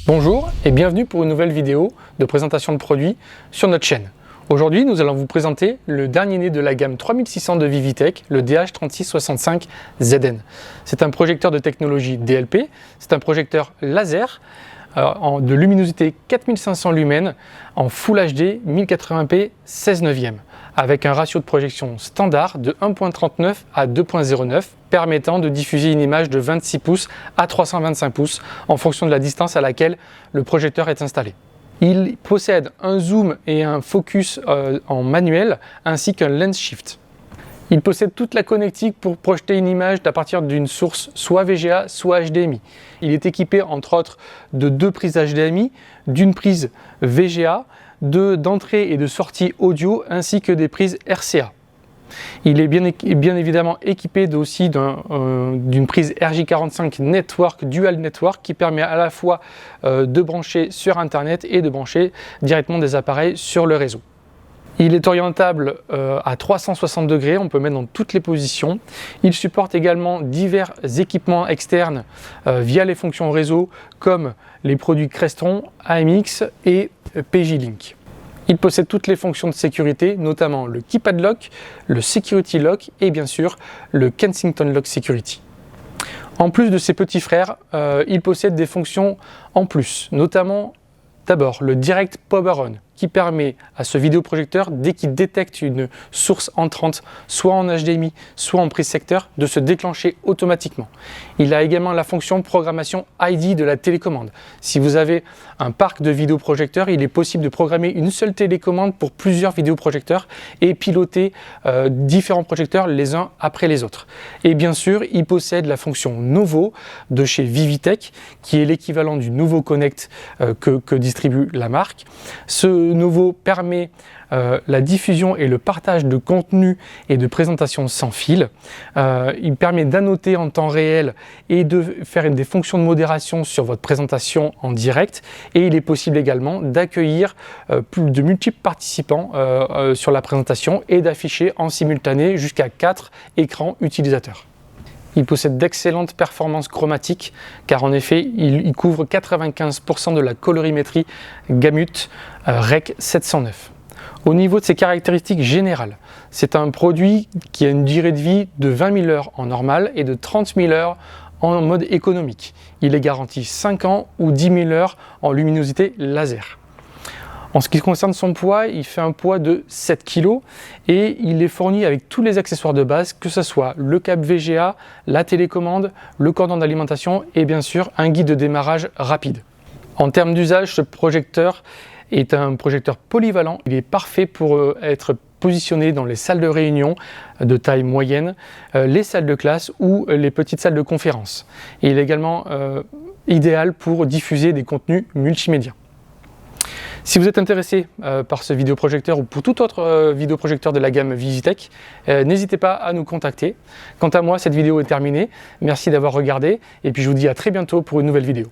Bonjour et bienvenue pour une nouvelle vidéo de présentation de produits sur notre chaîne. Aujourd'hui, nous allons vous présenter le dernier né de la gamme 3600 de Vivitech, le DH3665ZN. C'est un projecteur de technologie DLP, c'est un projecteur laser de luminosité 4500 lumens en Full HD 1080p 16:9, avec un ratio de projection standard de 1.39 à 2.09, permettant de diffuser une image de 26 pouces à 325 pouces en fonction de la distance à laquelle le projecteur est installé. Il possède un zoom et un focus en manuel ainsi qu'un lens shift. Il possède toute la connectique pour projeter une image à partir d'une source soit VGA soit HDMI. Il est équipé entre autres de deux prises HDMI, d'une prise VGA, d'entrée et de sortie audio ainsi que des prises RCA. Il est bien évidemment équipé aussi d'une prise RJ45 Network Dual Network qui permet à la fois de brancher sur Internet et de brancher directement des appareils sur le réseau. Il est orientable à 360 degrés, on peut mettre dans toutes les positions. Il supporte également divers équipements externes via les fonctions réseau comme les produits Crestron, AMX et PJ-Link. Il possède toutes les fonctions de sécurité, notamment le Keypad Lock, le Security Lock et bien sûr le Kensington Lock Security. En plus de ses petits frères, il possède des fonctions en plus, notamment d'abord le Direct Power On qui permet à ce vidéoprojecteur, dès qu'il détecte une source entrante, soit en HDMI, soit en prise secteur, de se déclencher automatiquement. Il a également la fonction programmation ID de la télécommande. Si vous avez un parc de vidéoprojecteurs, il est possible de programmer une seule télécommande pour plusieurs vidéoprojecteurs et piloter différents projecteurs les uns après les autres. Et bien sûr, il possède la fonction Novo de chez Vivitech, qui est l'équivalent du Novo Connect que distribue la marque. Ce Novo permet la diffusion et le partage de contenu et de présentation sans fil. Il permet d'annoter en temps réel et de faire des fonctions de modération sur votre présentation en direct. Et il est possible également d'accueillir de multiples participants sur la présentation et d'afficher en simultané jusqu'à 4 écrans utilisateurs. Il possède d'excellentes performances chromatiques car en effet il couvre 95% de la colorimétrie Gamut Rec 709. Au niveau de ses caractéristiques générales, c'est un produit qui a une durée de vie de 20 000 heures en normal et de 30 000 heures en mode économique. Il est garanti 5 ans ou 10 000 heures en luminosité laser. En ce qui concerne son poids, il fait un poids de 7 kg et il est fourni avec tous les accessoires de base, que ce soit le câble VGA, la télécommande, le cordon d'alimentation et bien sûr un guide de démarrage rapide. En termes d'usage, ce projecteur est un projecteur polyvalent. Il est parfait pour être positionné dans les salles de réunion de taille moyenne, les salles de classe ou les petites salles de conférence. Et il est également idéal pour diffuser des contenus multimédia. Si vous êtes intéressé par ce vidéoprojecteur ou pour tout autre vidéoprojecteur de la gamme Vivitech, n'hésitez pas à nous contacter. Quant à moi, cette vidéo est terminée. Merci d'avoir regardé et puis je vous dis à très bientôt pour une nouvelle vidéo.